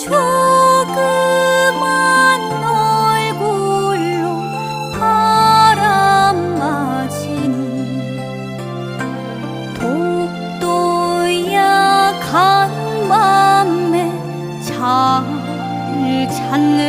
조그만 얼굴로 바람 맞으니 독도 약한 맘에 잘 찾는